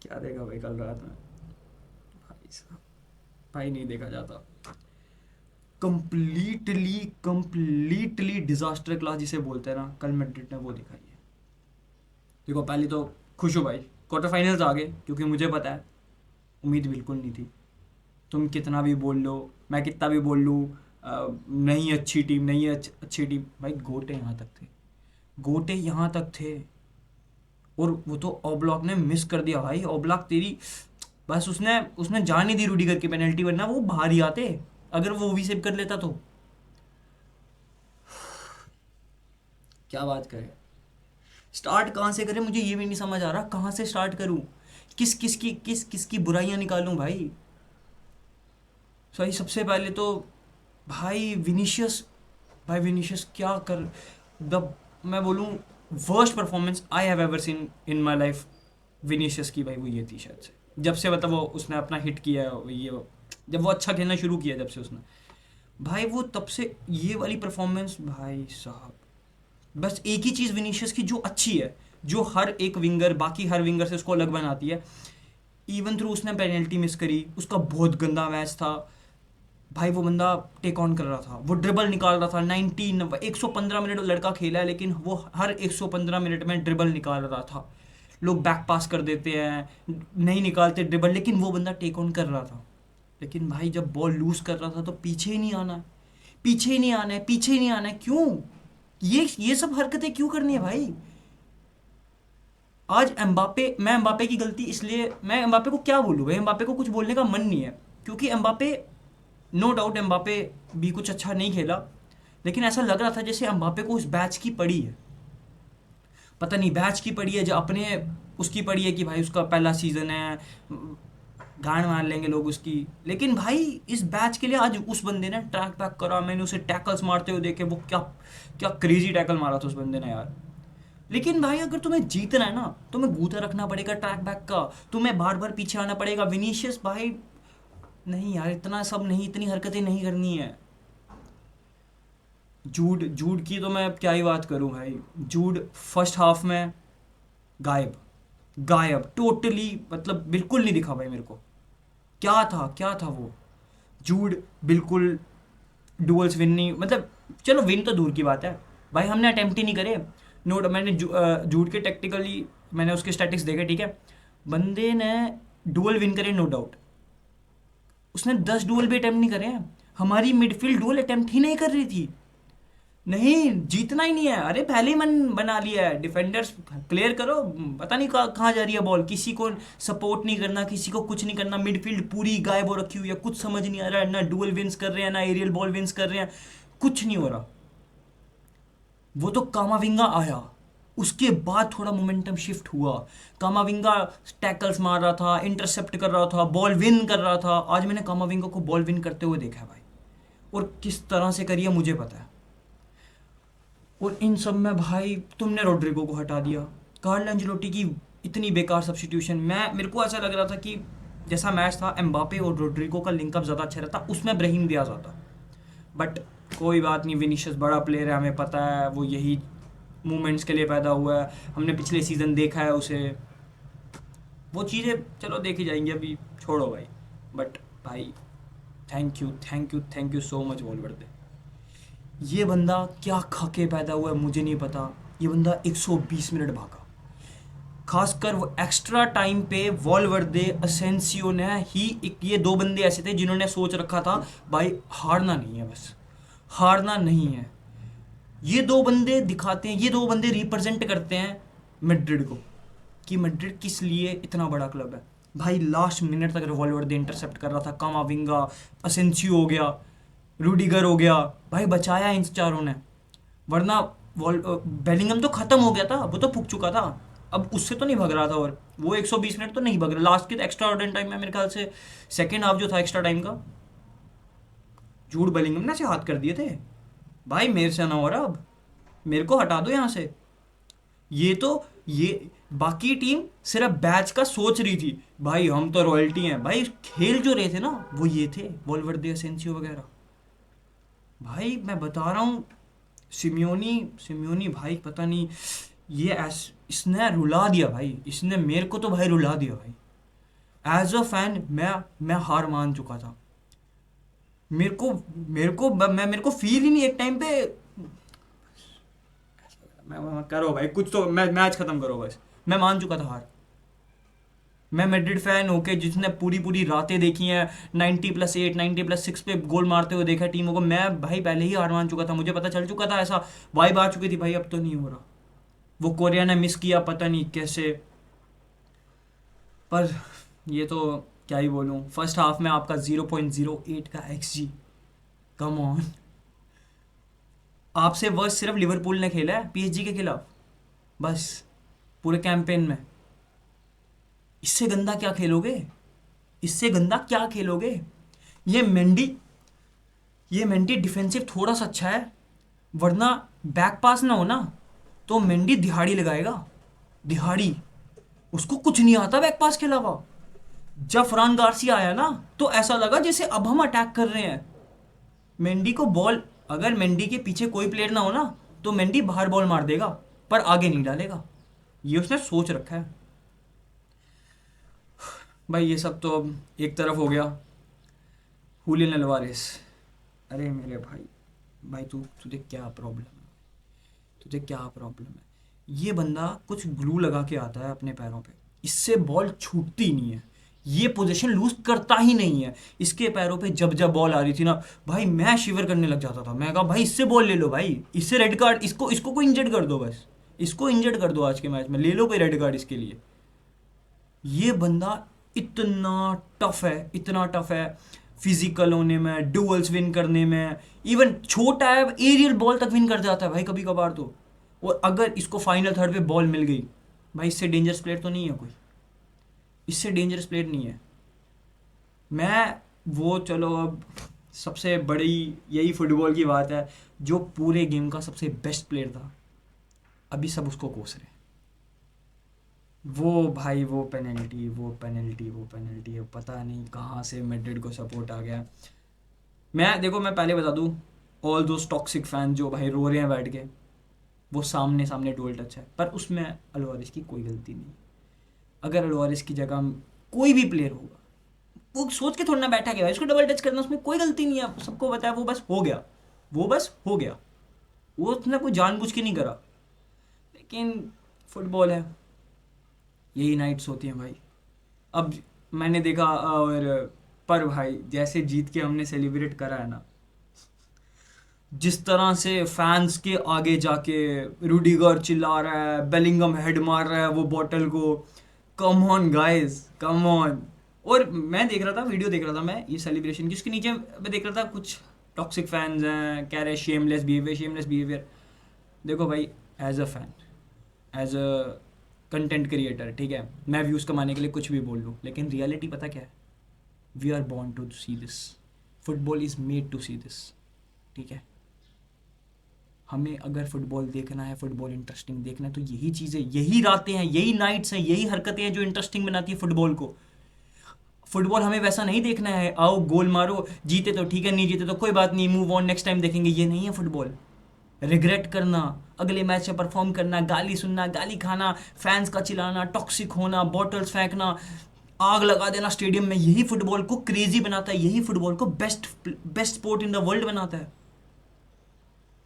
क्या देखा भाई कल रात में? भाई साहब, भाई नहीं देखा जाता। कंप्लीटली कंप्लीटली डिजास्टर क्लास जिसे बोलते हैं ना, कल मैड्रिड ने वो दिखाई है। देखो पहले तो खुश हूँ भाई, क्वार्टर फाइनल्स आ गए, क्योंकि मुझे पता है उम्मीद बिल्कुल नहीं थी। तुम कितना भी बोल लो, मैं कितना भी बोल लूँ, नहीं अच्छी टीम, नहीं है अच्छी टीम, भाई गोटे यहाँ तक थे, गोटे यहाँ तक थे। और वो तो ओब्लॉक ने मिस कर दिया भाई, ओब्लॉक तेरी, बस उसने उसने जान नहीं दी रूडीगर की पेनल्टी, वरना वो बाहर ही आते अगर वो भी सेव कर लेता तो। क्या बात करें, स्टार्ट कहाँ से करें मुझे ये भी नहीं समझ आ रहा, कहाँ से स्टार्ट करूँ, किस किसकी बुराइयां निकालूं भाई। सही, सबसे पहले तो भाई विनीशियस, भाई विनीशियस क्या कर, द, मैं बोलूँ worst performance I have ever seen in my life Vinicius की, भाई वो ये थी शायद से, जब से मतलब वो उसने अपना हिट किया है, ये जब वो अच्छा खेलना शुरू किया, जब से उसने, भाई वो तब से ये वाली परफॉर्मेंस भाई साहब। बस एक ही चीज़ विनीशियस की जो अच्छी है, जो हर एक विंगर, बाकी हर विंगर से उसको अलग बनाती है, इवन थ्रू उसने पेनल्टी मिस करी, उसका बहुत गंदा मैच था भाई, वो बंदा टेक ऑन कर रहा था, वो ड्रिबल निकाल रहा था, 115 मिनट लड़का खेला है, लेकिन वो हर 115 मिनट में ड्रिबल निकाल रहा था। लोग बैक पास कर देते हैं, नहीं निकालते ड्रिबल, लेकिन वो बंदा टेक ऑन कर रहा था। लेकिन भाई जब बॉल लूज कर रहा था तो पीछे ही नहीं आना है, पीछे ही नहीं आना है, पीछे ही नहीं आना है, क्यों? ये सब हरकतें क्यों करनी है भाई? आज एम्बापे, मैं एम्बापे की गलती इसलिए, मैं एम्बापे को क्या बोलूँ भाई, एम्बापे को कुछ बोलने का मन नहीं है, क्योंकि एम्बापे, नो डाउट एम्बापे भी कुछ अच्छा नहीं खेला, लेकिन ऐसा लग रहा था जैसे एम्बापे को उस बैच की पड़ी है, पता नहीं बैच की पड़ी है जो अपने, उसकी पड़ी है कि भाई उसका पहला सीज़न है, गांड मार लेंगे लोग उसकी। लेकिन भाई इस बैच के लिए आज उस बंदे ने ट्रैक बैक करा, मैंने उसे टैकल्स मारते हुए देखे, वो क्या क्या क्रेजी टैकल मारा था उस बंदे ने यार। लेकिन भाई अगर तुम्हें जीतना है ना, तुम्हें गूथा रखना पड़ेगा ट्रैक बैक का, तुम्हें बार बार पीछे आना पड़ेगा। विनीशियस भाई, नहीं यार, इतना सब नहीं, इतनी हरकतें नहीं करनी है। जूड जूड की तो मैं क्या ही बात करूं भाई, जूड फर्स्ट हाफ में गायब, गायब टोटली, मतलब बिल्कुल नहीं दिखा भाई मेरे को, क्या था वो जूड, बिल्कुल डुअल्स विन नहीं, मतलब चलो विन तो दूर की बात है भाई, हमने अटेम्प्ट ही नहीं करे। नोट, मैंने जूड के टेक्टिकली मैंने उसके स्टैटिक्स देखे, ठीक है, बंदे ने डुअल विन करे नो डाउट, उसने 10 डुअल भी अटेम्प्ट नहीं करे हैं, हमारी मिडफील्ड डुअल अटेम्प्ट ही नहीं कर रही थी। नहीं, जीतना ही नहीं है, अरे पहले ही मन बना लिया है, डिफेंडर्स क्लियर करो, पता नहीं कहाँ जा रही है बॉल, किसी को सपोर्ट नहीं करना, किसी को कुछ नहीं करना, मिडफील्ड पूरी गायब हो रखी हुई है, कुछ समझ नहीं आ रहा है, ना डुअल विंस कर रहे हैं, ना एरियल बॉल विंस कर रहे हैं, कुछ नहीं हो रहा। वो तो कामाविंगा आया, उसके बाद थोड़ा मोमेंटम शिफ्ट हुआ। कामाविंगा टैकल्स मार रहा था, इंटरसेप्ट कर रहा था, बॉल विन कर रहा था, आज मैंने कामाविंगा को बॉल विन करते हुए देखा है भाई, और किस तरह से करी है मुझे पता है। और इन सब में भाई तुमने रोड्रिगो को हटा दिया, कार्ल एंजेलोटी की इतनी बेकार सब्स्टिट्यूशन, मैं, मेरे को ऐसा लग रहा था कि जैसा मैच था एम्बापे और रोड्रिगो का लिंकअप ज़्यादा अच्छा रहता, उसमें ब्राहीम दियाज आता, बट कोई बात नहीं, विनीशियस बड़ा प्लेयर है, हमें पता है वो यही मूवमेंट्स के लिए पैदा हुआ है, हमने पिछले सीज़न देखा है उसे, वो चीज़ें चलो देखी जाएंगी, अभी छोड़ो भाई। बट भाई, thank you thank you thank you so much Valverde, ये बंदा क्या खा के पैदा हुआ है मुझे नहीं पता, ये बंदा 120 मिनट भागा, खासकर वो एक्स्ट्रा टाइम पे वॉलवर्दे, असेंसियो ने ही, एक ये दो बंदे ऐसे थे जिन्होंने सोच रखा था भाई हारना नहीं है, बस हारना नहीं है। ये दो बंदे दिखाते हैं, ये दो बंदे रिप्रेजेंट करते हैं मैड्रिड को, कि मैड्रिड किस लिए इतना बड़ा क्लब है। भाई लास्ट मिनट तक रिवॉल्वर इंटरसेप्ट कर रहा था, कामाविंगा, असेंसियो हो गया, रूडिगर हो गया, भाई बचाया इन चारों ने, वरना बेलिंगम तो खत्म हो गया था, वो तो फूक चुका था, अब उससे तो नहीं भग रहा था, और वो 120 मिनट तो नहीं भग रहा, लास्ट के एक्स्ट्रा ऑर्डन टाइम में मेरे ख्याल से सेकेंड हाफ जो था एक्स्ट्रा टाइम का, जूड बेलिंगम ने से हाथ कर दिए थे, भाई मेरे से ना हो रहा, अब मेरे को हटा दो यहाँ से। ये तो, ये बाकी टीम सिर्फ बैच का सोच रही थी, भाई हम तो रॉयल्टी हैं, भाई खेल जो रहे थे ना वो ये थे वॉल्वर्दे, असेंसियो वगैरह। भाई मैं बता रहा हूँ, सिम्योनी सिम्योनी भाई पता नहीं, ये इसने रुला दिया भाई, इसने मेरे को तो भाई रुला दिया भाई। एज अ फैन मैं हार मान चुका था। मेरे को फील ही नहीं एक टाइम पे। करो भाई कुछ तो, मैच खत्म करो बस। मैं मान चुका था हार। मैं मैड्रिड फैन होके जिसने पूरी पूरी रातें देखी हैं, 90+8 90+6 पे गोल मारते हुए देखा है टीमों को, मैं भाई पहले ही हार मान चुका था। मुझे पता चल चुका था, ऐसा वाइब आ चुकी थी भाई अब तो नहीं हो रहा। वो कोरिया ने मिस किया पता नहीं कैसे। पर ये तो क्या ही बोलूँ, फर्स्ट हाफ में आपका 0.08 का XG। Come on. आपसे वर्ष सिर्फ लिवरपूल ने खेला है PSG के खिलाफ, बस पूरे कैंपेन में। इससे गंदा क्या खेलोगे? इससे गंदा क्या खेलोगे? ये मेंडी ये मेंडी डिफेंसिव थोड़ा सा अच्छा है, वरना बैक पास ना हो ना तो मेंडी दिहाड़ी लगाएगा। दिहाड़ी। उसको कुछ नहीं आता बैक पास के अलावा। जब फरहान गार्सिया आया ना तो ऐसा लगा जैसे अब हम अटैक कर रहे हैं। मेंडी को बॉल, अगर मेंडी के पीछे कोई प्लेयर ना हो ना तो मेंडी बाहर बॉल मार देगा, पर आगे नहीं डालेगा। ये उसने सोच रखा है भाई। ये सब तो अब एक तरफ हो गया। हुलियन अल्वारेस, अरे मेरे भाई, भाई तुझे क्या प्रॉब्लम है? तुझे क्या प्रॉब्लम है? ये बंदा कुछ ग्लू लगा के आता है अपने पैरों पे, इससे बॉल छूटती नहीं है। ये पोजीशन लूज करता ही नहीं है। इसके पैरों पे जब जब बॉल आ रही थी ना भाई, मैं शिवर करने लग जाता था। मैं कहा भाई इससे बॉल ले लो भाई, इससे रेड कार्ड, इसको इसको कोई इंजर्ड कर दो बस। इसको इंजर्ड कर दो आज के मैच में, ले लो कोई रेड कार्ड इसके लिए। ये बंदा इतना टफ है, इतना टफ है फिजिकल होने में, डुअल्स विन करने में। इवन छोटा है, एरियल बॉल तक विन कर जाता है भाई कभी कभार तो। और अगर इसको फाइनल थर्ड पे बॉल मिल गई भाई, इससे डेंजरस प्लेयर तो नहीं है कोई। इससे डेंजरस प्लेयर नहीं है। मैं वो चलो अब सबसे बड़ी यही फुटबॉल की बात है, जो पूरे गेम का सबसे बेस्ट प्लेयर था, अभी सब उसको कोस रहे हैं। वो भाई वो पेनल्टी, वो पेनल्टी, पता नहीं कहाँ से मैड्रिड को सपोर्ट आ गया। देखो मैं पहले बता दूँ, ऑल दोस टॉक्सिक फैन जो भाई रो रहे हैं बैठ के, वो सामने सामने डोल टच है, पर उसमें अल्वारिस की कोई गलती नहीं। अगर अल्वारिस की जगह कोई भी प्लेयर होगा, वो सोच के थोड़ा ना बैठा गया इसको डबल टच करना, उसमें कोई गलती नहीं है, सबको बताया, वो बस हो गया। वो बस हो गया। वो उसने कोई जानबूझ के नहीं करा। लेकिन फुटबॉल है, यही नाइट्स होती हैं भाई। अब मैंने देखा, और पर भाई जैसे जीत के हमने सेलिब्रेट करा है ना, जिस तरह से फैंस के आगे जाके रूडिगर चिल्ला रहा है, बेलिंगम हेड मार रहा है वो बॉटल को, come on guys, come on. और मैं देख रहा था, वीडियो देख रहा था मैं ये सेलिब्रेशन की, उसके नीचे मैं देख रहा था कुछ टॉक्सिक फैंस हैं, कह रहे शेमलेस बिहेवियर, शेमलेस बिहेवियर। देखो भाई, as a fan, as a content creator, ठीक है, मैं व्यूज़ कमाने के लिए कुछ भी बोल लूँ, लेकिन रियलिटी पता क्या है? We are born to see this. Football is made to see this. ठीक है, हमें अगर फुटबॉल देखना है, फुटबॉल इंटरेस्टिंग देखना है, तो यही चीज़ें, यही रातें हैं, यही नाइट्स हैं, यही हरकतें हैं जो इंटरेस्टिंग बनाती है फुटबॉल को। फुटबॉल हमें वैसा नहीं देखना है, आओ गोल मारो, जीते तो ठीक है, नहीं जीते तो कोई बात नहीं, मूव ऑन, नेक्स्ट टाइम देखेंगे। ये नहीं है फुटबॉल। रिग्रेट करना, अगले मैच में परफॉर्म करना, गाली सुनना, गाली खाना, फैंस का चिल्लाना, टॉक्सिक होना, बॉटल्स फेंकना, आग लगा देना स्टेडियम में, यही फुटबॉल को क्रेजी बनाता है, यही फुटबॉल को best best sport in the world बनाता है।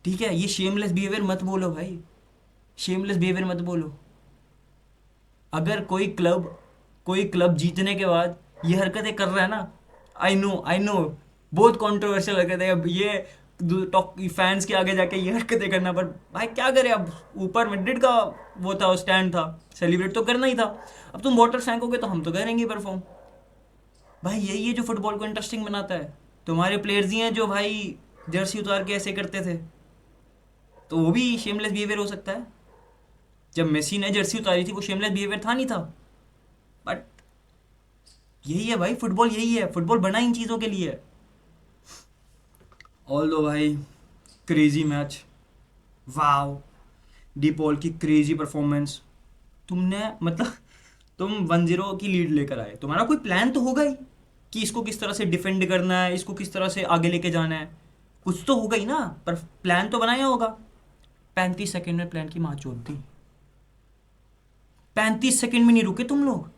ठीक है, ये शेमलेस बिहेवियर मत बोलो भाई, शेमलेस बिहेवियर मत बोलो। अगर कोई क्लब जीतने के बाद ये हरकतें कर रहा है ना, आई नो बहुत कंट्रोवर्शियल हरकत है अब ये, फैंस के आगे जाके ये हरकतें करना, पर भाई क्या करे अब, ऊपर मैड्रिड का वो था, स्टैंड था, सेलिब्रेट तो करना ही था। अब तुम बॉटल फेंकोगे तो हम तो करेंगे परफॉर्म। भाई यही है जो फुटबॉल को इंटरेस्टिंग बनाता है। तुम्हारे प्लेयर्स ही हैं जो भाई जर्सी उतार के ऐसे करते थे, तो वो भी शेमलेस बिहेवियर हो सकता है। जब मेसी ने जर्सी उतारी थी वो शेमलेस बिहेवियर था नहीं था? बट यही है भाई फुटबॉल, यही है फुटबॉल, बना इन चीज़ों के लिए। ऑल दो भाई, क्रेजी मैच, वाव, डीपॉल की क्रेजी परफॉर्मेंस। तुमने मतलब तुम 1-0 की लीड लेकर आए, तुम्हारा कोई प्लान तो होगा ही कि इसको किस तरह से डिफेंड करना है, इसको किस तरह से आगे लेके जाना है, कुछ तो होगा ही ना, पर प्लान तो बनाया होगा। 35 सेकंड में प्लान की माँ चोद दी। 35 सेकंड में नहीं रुके तुम लोग।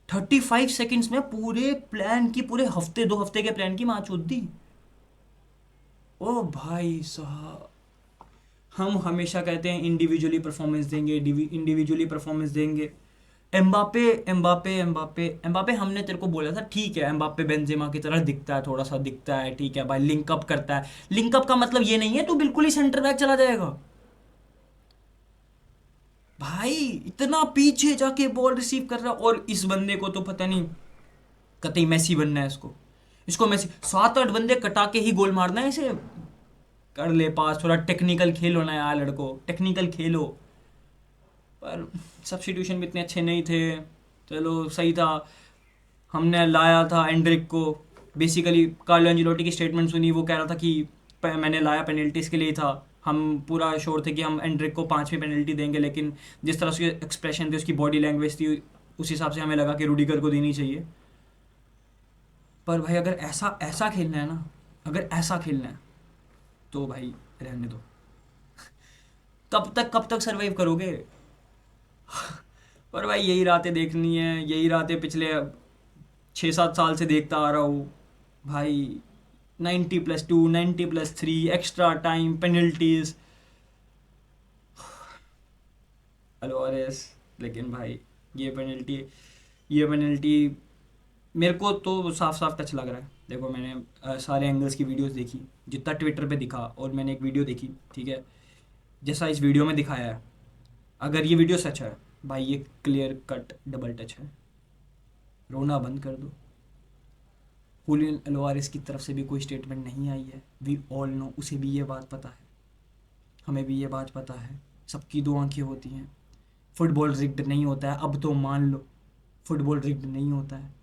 35 सेकेंड्स में पूरे प्लान की, पूरे हफ्ते 2 हफ्ते के प्लान की माँ चोद दी। ओ भाई साहब, हम हमेशा कहते हैं इंडिविजुअली परफॉर्मेंस देंगे, इंडिविजुअली परफॉर्मेंस देंगे। एम्बापे एम्बापे एम्बापे एम्बापे, हमने तेरे को बोला था ठीक है, एम्बापे बेंजेमा की तरह दिखता है, थोड़ा सा दिखता है, ठीक है भाई, लिंकअप करता है। लिंकअप का मतलब ये नहीं है तू बिल्कुल ही सेंटर बैक चला जाएगा। भाई इतना पीछे जाके बॉल रिसीव कर रहा, और इस बंदे को तो पता नहीं, कतई मैसी बनना है इसको। इसको मैसी 7-8 बंदे कटा के ही गोल मारना है इसे। कर ले पास, थोड़ा टेक्निकल खेलो ना यार लड़को, टेक्निकल खेलो। पर सब्स्टिट्यूशन भी इतने अच्छे नहीं थे। चलो सही था, हमने लाया था एंड्रिक को। बेसिकली कार्लो एंजेलोटी की स्टेटमेंट सुनी, वो कह रहा था कि मैंने लाया पेनल्टीज़ के लिए था। हम पूरा श्योर थे कि हम एंड्रिक को 5वीं पेनल्टी देंगे, लेकिन जिस तरह उसके एक्सप्रेशन थे, उसकी बॉडी लैंग्वेज थी, उस हिसाब से हमें लगा कि रूडिगर को देनी चाहिए। पर भाई अगर ऐसा ऐसा खेलना है ना, अगर ऐसा खेलना है तो भाई रहने दो। कब तक सरवाइव करोगे? पर भाई यही रातें देखनी है, यही रातें पिछले 6-7 साल से देखता आ रहा हूँ भाई। 90+2, 90+3, एक्स्ट्रा टाइम, पेनल्टीज, अलोरेस। लेकिन भाई ये पेनल्टी, ये पेनल्टी मेरे को तो साफ साफ टच लग रहा है। देखो मैंने सारे एंगल्स की वीडियोस देखी, जितना ट्विटर पे दिखा, और मैंने एक वीडियो देखी, ठीक है, जैसा इस वीडियो में दिखाया है, अगर ये वीडियो सच है भाई, ये क्लियर कट डबल टच है। रोना बंद कर दो। हुलियन अल्वारेस की तरफ से भी कोई स्टेटमेंट नहीं आई है, वी ऑल नो, उसे भी ये बात पता है, हमें भी ये बात पता है, सबकी दो आंखें होती हैं। फुटबॉल रिग्ड नहीं होता है, अब तो मान लो फुटबॉल रिग्ड नहीं होता है।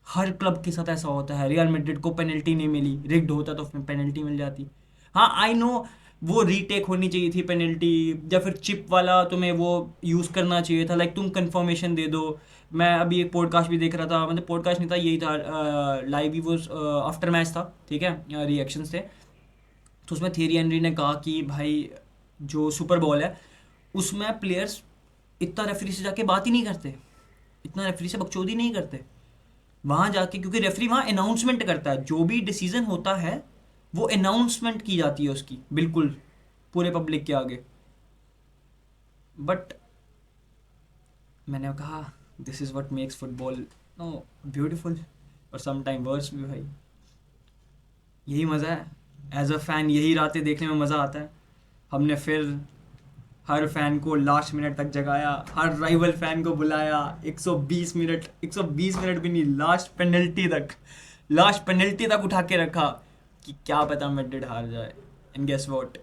हर क्लब के साथ ऐसा होता है। रियल मैड्रिड को पेनल्टी नहीं मिली, रिग्ड होता तो उसमें पेनल्टी मिल जाती। हाँ आई नो, वो रीटेक होनी चाहिए थी पेनल्टी, या फिर चिप वाला तुम्हें वो यूज़ करना चाहिए था, लाइक तुम कंफर्मेशन दे दो। मैं अभी एक पॉडकास्ट भी देख रहा था, मतलब पॉडकास्ट नहीं था, यही था, लाइव ही वो आफ्टर मैच था, ठीक है, रिएक्शंस थे। तो उसमें थियरी हेनरी ने कहा कि भाई जो सुपर बॉल है उसमें प्लेयर्स इतना रेफरी से जाके बात ही नहीं करते, इतना रेफरी से बकचोदी नहीं करते वहाँ जाके, क्योंकि रेफरी वहाँ अनाउंसमेंट करता है, जो भी डिसीजन होता है वो अनाउंसमेंट की जाती है उसकी, बिल्कुल पूरे पब्लिक के आगे। बट मैंने कहा this is what makes football no beautiful, और सम टाइम वर्स भी भाई। यही मज़ा है एज अ फ़ैन, यही रातें देखने में मज़ा आता है। हमने फिर हर फैन को लास्ट मिनट तक जगाया, हर राइवल फैन को बुलाया, 120 मिनट, 120 मिनट भी नहीं, लास्ट पेनल्टी तक उठा के रखा कि क्या पता मैड्रिड हार जाए। And guess what,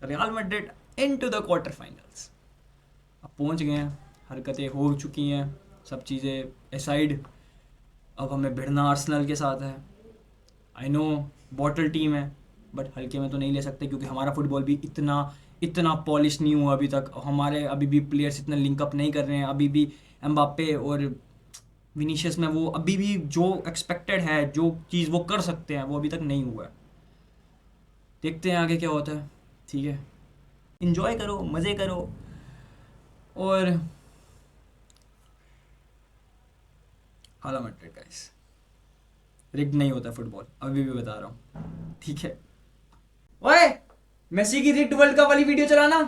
real Madrid into the quarter finals अब पहुंच गए हैं, हरकतें हो चुकी हैं, सब चीज़ें असाइड, अब हमें भिड़ना आर्सेनल के साथ है। आई नो बॉटल टीम है, बट हल्के में तो नहीं ले सकते, क्योंकि हमारा फुटबॉल भी इतना इतना पॉलिश नहीं हुआ अभी तक। हमारे अभी भी प्लेयर्स इतना लिंकअप नहीं कर रहे हैं, अभी भी एम्बापे और विनीशियस में वो अभी भी जो एक्सपेक्टेड है, जो चीज़ वो कर सकते हैं, वो अभी तक नहीं हुआ है। देखते हैं आगे क्या होता है, ठीक है, इंजॉय करो, मज़े करो, और हाला मैड्रिड गाइस, रिग्ड नहीं होता फुटबॉल, अभी भी बता रहा हूँ, ठीक है। ओए, मेसी की रिग्ड वर्ल्ड कप वाली वीडियो चलाना।